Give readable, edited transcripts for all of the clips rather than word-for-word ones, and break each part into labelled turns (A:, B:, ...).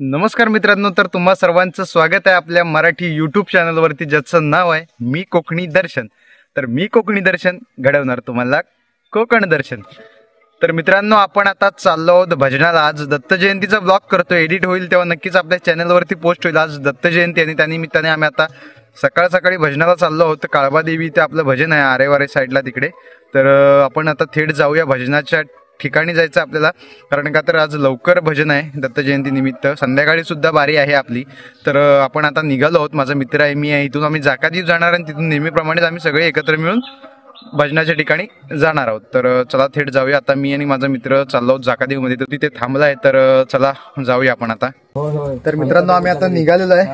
A: नमस्कार मित्रांनो, तर तुम्हा सर्वांचं स्वागत आहे आपल्या मराठी यूट्यूब चॅनलवरती, ज्याचं नाव आहे मी कोकणी दर्शन. तर मी कोकणी दर्शन घडवणार तुम्हाला कोकण दर्शन. तर मित्रांनो, आपण आता चाललो आहोत भजनाला. आज दत्त जयंतीचा ब्लॉग करतो, एडिट होईल तेव्हा नक्कीच आपल्या चॅनलवरती पोस्ट होईल. आज दत्त जयंती आणि त्यानिमित्ताने आम्ही आता सकाळ सकाळी भजनाला चाललो आहोत. काळबादेवी ते आपलं भजन आहे आरेवारे साईडला तिकडे. तर आपण आता थेट जाऊया भजनाच्या ठिकाणी जायचं आपल्याला, कारण का तर आज लवकर भजन आहे दत्त जयंती निमित्त. संध्याकाळी सुद्धा बारी आहे आपली. तर आपण आता निघालो आहोत. माझा मित्र आहे, मी आहे. इथून आम्ही जाकादी जाणार आणि तिथून नेहमीप्रमाणेच आम्ही सगळे एकत्र मिळून भजनाच्या ठिकाणी जाणार आहोत. तर चला थेट जाऊया. आता मी आणि माझा मित्र चाललो आहोत जाकादेवीमध्ये, तर तिथे थांबला आहे. तर चला जाऊया आपण आता. तर मित्रांनो, आम्ही आता निघालेलो आहे.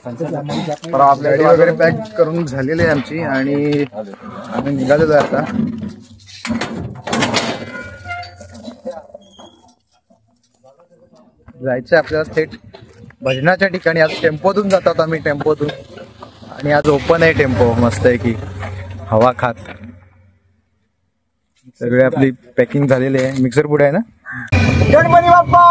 A: आपल्या गाडी वगैरे पॅक करून झालेली आहे आमची आणि आम्ही निघालेलो आहे आता. जायचं आपल्याला थेट भजनाच्या ठिकाणी. आज टेम्पोतून जातात आम्ही, टेम्पोतून. आणि आज ओपन आहे टेम्पो, मस्त आहे की हवा खात. सगळे आपली पॅकिंग झालेली आहे. मिक्सर पुढे आहे ना. गणपती बाप्पा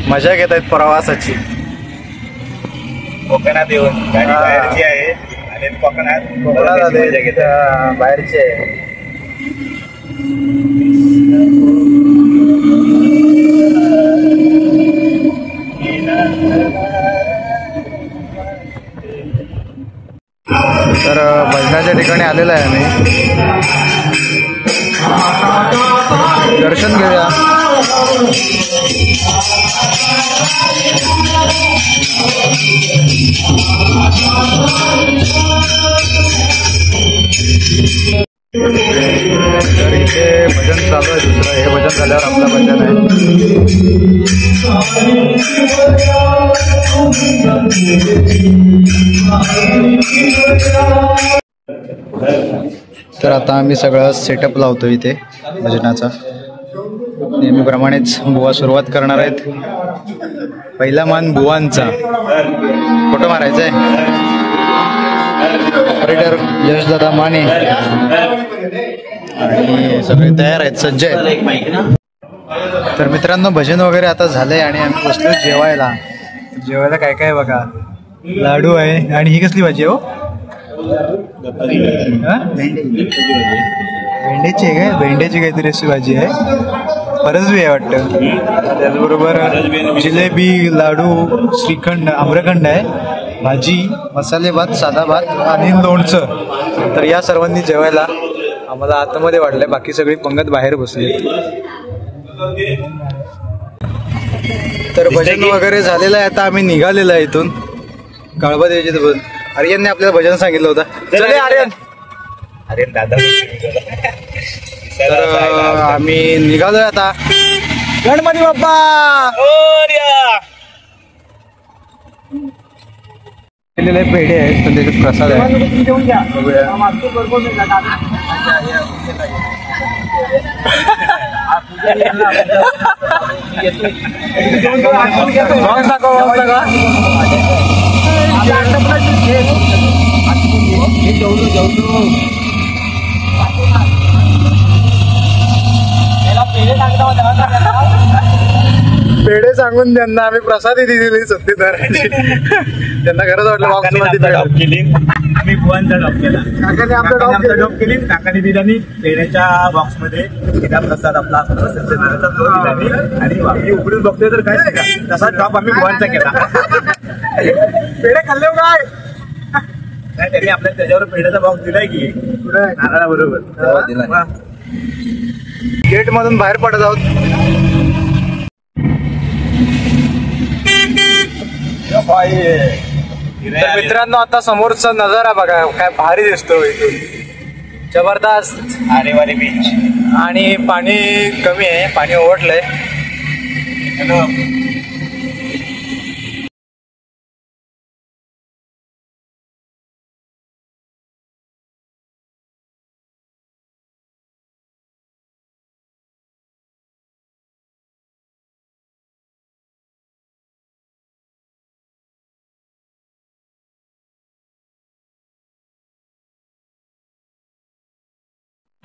A: मजा घेत आहेत प्रवासाची.
B: कोकणात येऊन गाडी बाहेरची आहे आणि कोकणात मजा घेत
A: बाहेरचे तर भजनाच्या ठिकाणी आलेलं आहे आम्ही. दर्शन घेऊया. तर इथे भजन चालू आहे दुसरं. हे भजन झाल्यावर आपलं भजन आहे. तर आता आम्ही सगळं सेटअप लावतो इथे भजनाचा. नेहमीप्रमाणेच बुवा सुरुवात करणार आहेत. पहिला मान बुवांचा. फोटो मारायचा आहे. ऑपरेटर यशदादा माने आणि सगळे तयार आहेत, सज्ज आहेत. तर मित्रांनो, भजन वगैरे आता झालंय आणि आम्ही बसलो जेवायला. जेवायला काय काय बघा, लाडू आहे. आणि ही कसली भाजी आहे हो? भेंड्याची आहे काय? भेंड्याची काहीतरी अशी भाजी आहे. फरसबी आहे वाटतं. त्याचबरोबर जिलेबी, लाडू, श्रीखंड, आम्रखंड आहे, भाजी, मसाले भात, साधा भात आणि लोणचं. तर या सर्वांनी जेवायला आम्हाला आतमध्ये वाढलंय. बाकी सगळी पंगत बाहेर बसली. तर भजन वगैरे झालेलं आहे. आता आम्ही निघालेलो आहे इथून काळबादेवीचे भजन. आर्यनने आपल्याला भजन सांगितलं होतं. चले आर्यन.
B: आर्यन दादा.
A: तर आम्ही निघालोय आता. गणपती बाप्पा केलेले पेढे आहेत, तर त्याचे प्रसाद आहे. पेढे सांगून त्यांना आम्ही प्रसादी दिली सत्तेदाराची. त्यांना गरज वाटलं बॉक्स मध्ये
B: ड्रॉप केली. आम्ही बुवांचा ड्रॉप केला. काकाने आमचा ड्रॉप केली. काकाने दिल्याने पेढ्याच्या बॉक्स मध्ये तिला प्रसाद आपला असतो सत्तेदाराचा, तो दिल्याने. आणि आम्ही उघडून बघतोय तर काय तसा ड्रॉप आम्ही बुवांचा केला. पेढे खाल्ले काय नाही, त्यांनी आपल्याला त्याच्यावर पेढ्याचा बॉक्स दिलाय की नारळा बरोबर.
A: गेट मधून बाहेर पडत आहोत. तर मित्रांनो, आता समोरचा नजारा बघा, काय भारी दिसतो इथून. जबरदस्त.
B: आरेवारे बीच.
A: आणि पाणी कमी आहे, पाणी ओव्हरलंय.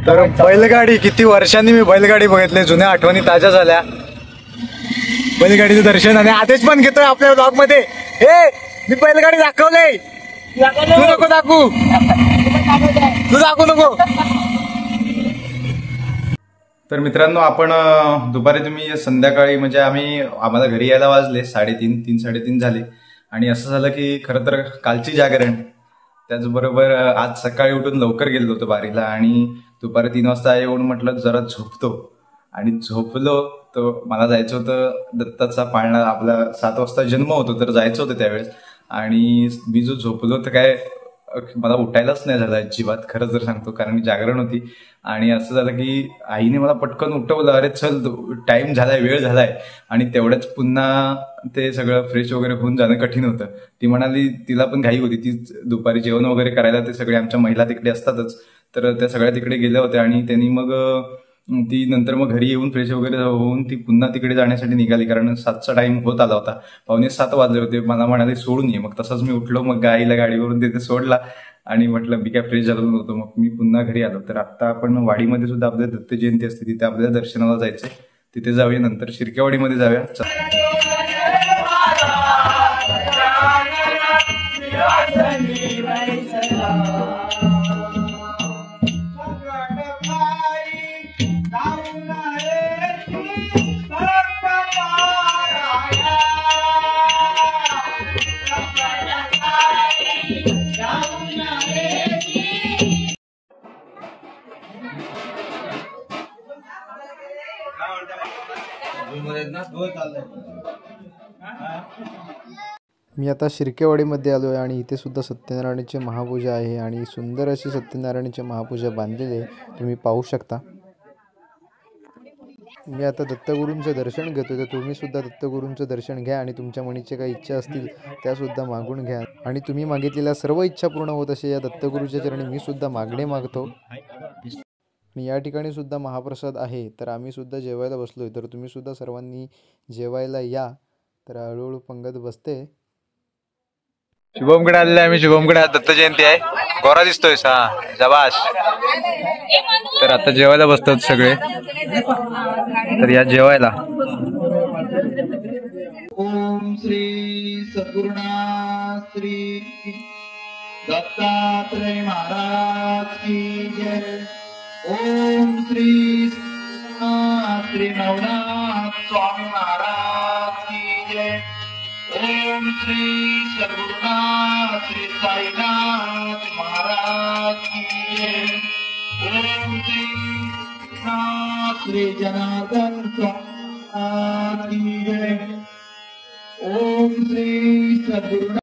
A: तर बैलगाडी, किती वर्षांनी मी बैलगाडी बघितली, जुन्या आठवणी ताज्या झाल्या. बैलगाडीचं दर्शन आणि आदेश पण घेतोय आपल्या ब्लॉग मध्ये. हे मी बैलगाडी दाखवले, तू नको दाखवू, तू दाखवू नको. तर मित्रांनो, आपण दुपारी तुम्ही संध्याकाळी म्हणजे आम्हाला घरी यायला वाजले 3:30 झाले. आणि असं झालं की खरं तर कालची जागरण, त्याचबरोबर आज सकाळी उठून लवकर गेलो होतो बारीला आणि दुपारी 3 वाजता येऊन म्हटलं जरा झोपतो. आणि झोपलो. तर मला जायचं होतं दत्ताचा पाळणा, आपला 7 वाजता जन्म होतो, तर जायचं होतं त्यावेळेस. आणि मी जो झोपलो तर काय मला उठायलाच नाही झालं अजिबात, खरं जर सांगतो, कारण जागरण होती. आणि असं झालं की आईने मला पटकन उठवलं, अरे चल टाइम झालाय, वेळ झालाय. आणि तेवढ्याच पुन्हा ते सगळं फ्रेश वगैरे होऊन जाणं कठीण होतं. ती म्हणाली, तिला पण घाई होती, ती दुपारी जेवण वगैरे करायला, ते सगळे आमच्या महिला तिकडे असतातच, तर त्या सगळ्या तिकडे गेल्या होत्या. आणि त्यांनी मग ती नंतर मग घरी येऊन फ्रेश वगैरे होऊन ती पुन्हा तिकडे जाण्यासाठी निघाली, कारण 7चा टाइम होत आला होता. 6:45 वाजले होते. मला म्हणाले सोडून ये. मग तसंच मी उठलो, मग आईला गाडीवरून तिथे सोडला आणि म्हटलं मी काय फ्रेश झालो नव्हतो, मग मी पुन्हा घरी आलो. तर आता आपण वाडीमध्ये सुद्धा आपल्या दत्त जयंती असते, तिथे आपल्याला दर्शनाला जायचंय, तिथे जाऊया. नंतर शिर्केवाडीमध्ये जाऊया.
C: मी आता शिर्केवाडीमध्ये आलो आहे आणि इथे सुद्धा सत्यनारायणाची महापूजा आहे आणि सुंदर अशी सत्यनारायणाची महापूजा बांधलेली आहे, तुम्ही पाहू शकता. मी आता दत्तगुरूंचं दर्शन घेतो, तर तुम्ही सुद्धा दत्तगुरूंचं दर्शन घ्या आणि तुमच्या मनाच्या काही इच्छा असतील त्यासुद्धा मागून घ्या. आणि तुम्ही मागितलेल्या सर्व इच्छा पूर्ण होत असे या दत्तगुरूच्या चरणी मी सुद्धा मागणे मागतो. आणि या ठिकाणी सुद्धा महाप्रसाद आहे, तर आम्ही सुद्धा जेवायला बसलोय, तर तुम्ही सुद्धा सर्वांनी जेवायला या. तर हळूहळू पंगत बसते.
A: शुभमकडे आलेले आम्ही. शुभमकडे आज दत्त जयंती आहे, गोरा दिसतोय सा जबाश. तर आता जेवायला बसतात सगळे, तर या जेवायला.
D: ओम श्री सद्गुरुनाथ श्री दत्तात्रेय महाराज की जय. ओम श्री श्री नवनाथ स्वामी महाराज की जय. ओम श्री सद्गुरुनाथ श्री साईनाथ महाराज की जय. ओम श्री नाथ श्री जनार्दन स्वामी की जय. ओम श्री सद्गुरुनाथ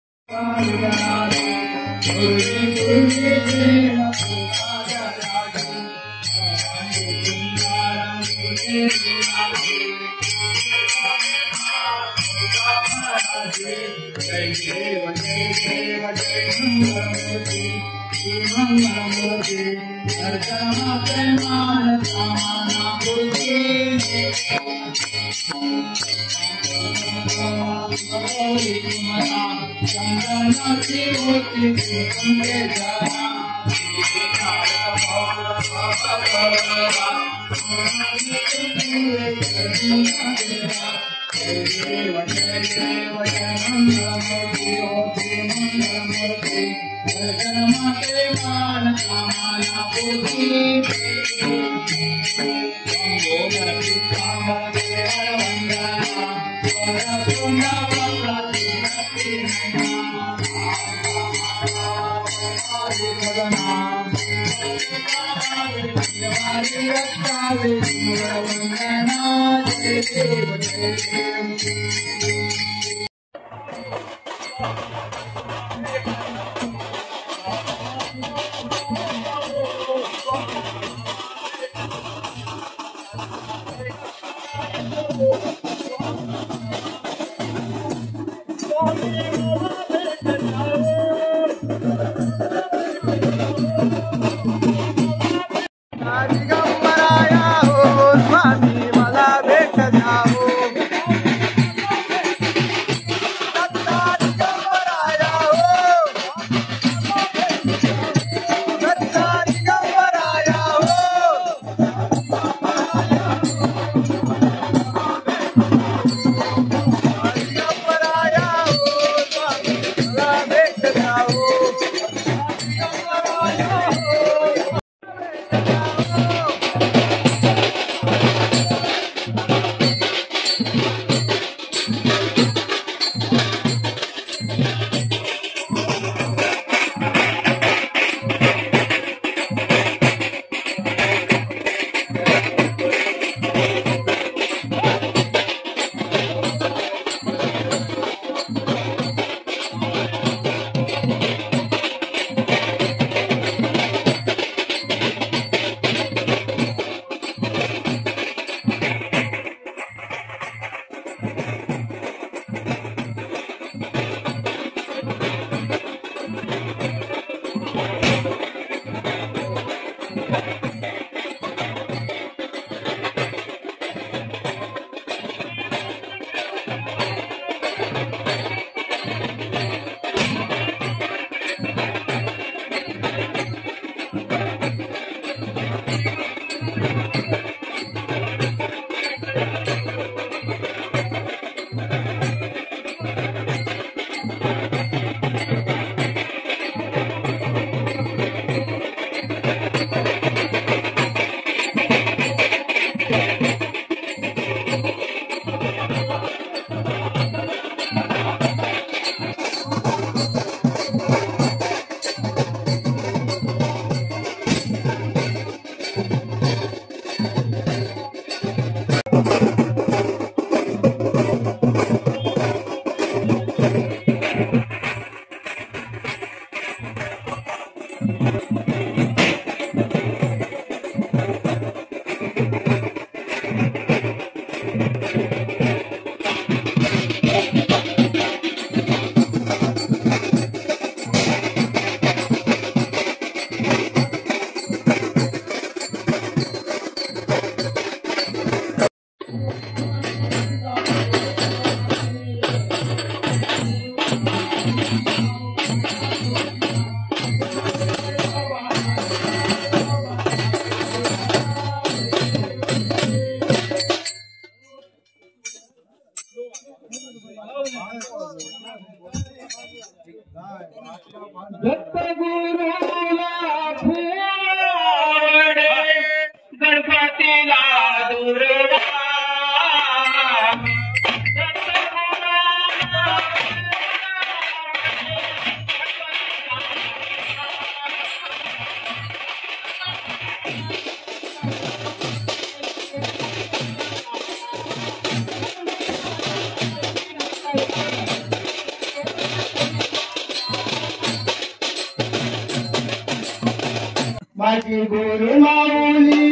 D: गणपतीला दुर्वा माझी गुरु माऊली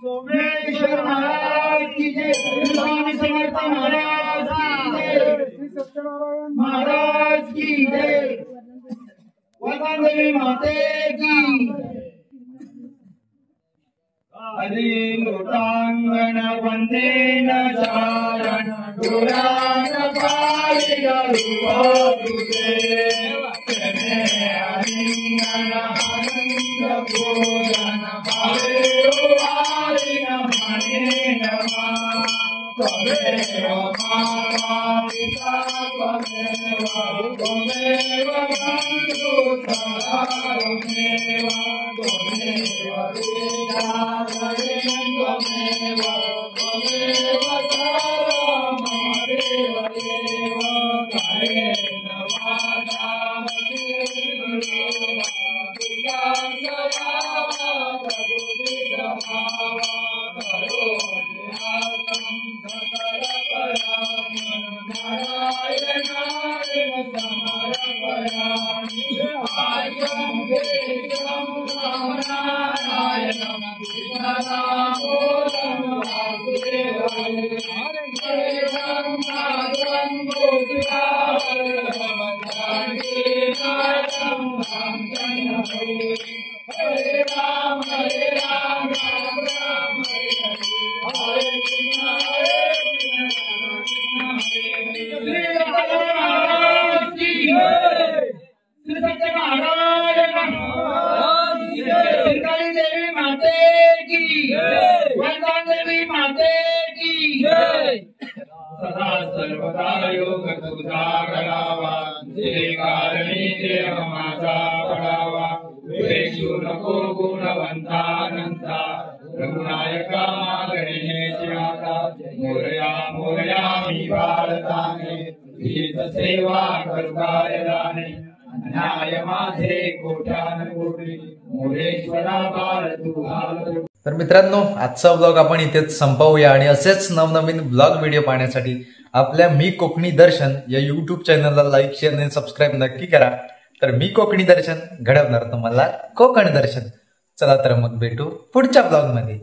D: सोमेश्वर महाराज की जय, स्वामी समर्थ महाराज की जय, श्री सत्यनारायण महाराज की जय, वैष्णवी माते की हरिमृतांगण वंदेन चारण दुरान पालिक रूपे हरिंगण आनंद भोजन हरिवारिन मने नमा त्वमेव माता पिता त्वमेव त्वमेव बन्धु सखा त्वमेव त्वमेव पिता त्वमेव त्वमेव सर्वं मम देव देव कायेन वाचा मनसेन पिता सदा प्रकृति स्वभावा करोति आत्मं सकल परायण नारायणाय समर्पयामि आर्यं वेदं नारायणं कृष्णदामोदरं वासुदेवाय देवं माधवं गोपिकावल्लभं जानकीनाथं रामचन्द्रं हरे राम राम राम हरे हरे हरे कृष्ण हरे कृष्ण श्री महाराज की श्री सत्य महाराज महाराज की काली देवी माते की वंदना देवी माते की सदा सर्वदा योग तुझा करावा जे कारणी देह माझा पडावा वेशू नको गुणवंतानंता रघुनायका गणेश आता मोरया मोरया मी भारताने हीच सेवा करताय दाने न्याय माझे कोट्यान कोटी मोरेश्वरा बाळ तुझा
A: तर मित्रांनो, आजचा ब्लॉग आपण इथेच संपवूया आणि असेच नवनवीन ब्लॉग व्हिडिओ पाहण्यासाठी आपल्या मी कोकणी दर्शन या युट्यूब चॅनलला लाईक शेअर आणि सबस्क्राईब नक्की करा. तर मी कोकणी दर्शन घडवणार तुम्हाला कोकण दर्शन. चला तर मग भेटू पुढच्या ब्लॉग मध्ये.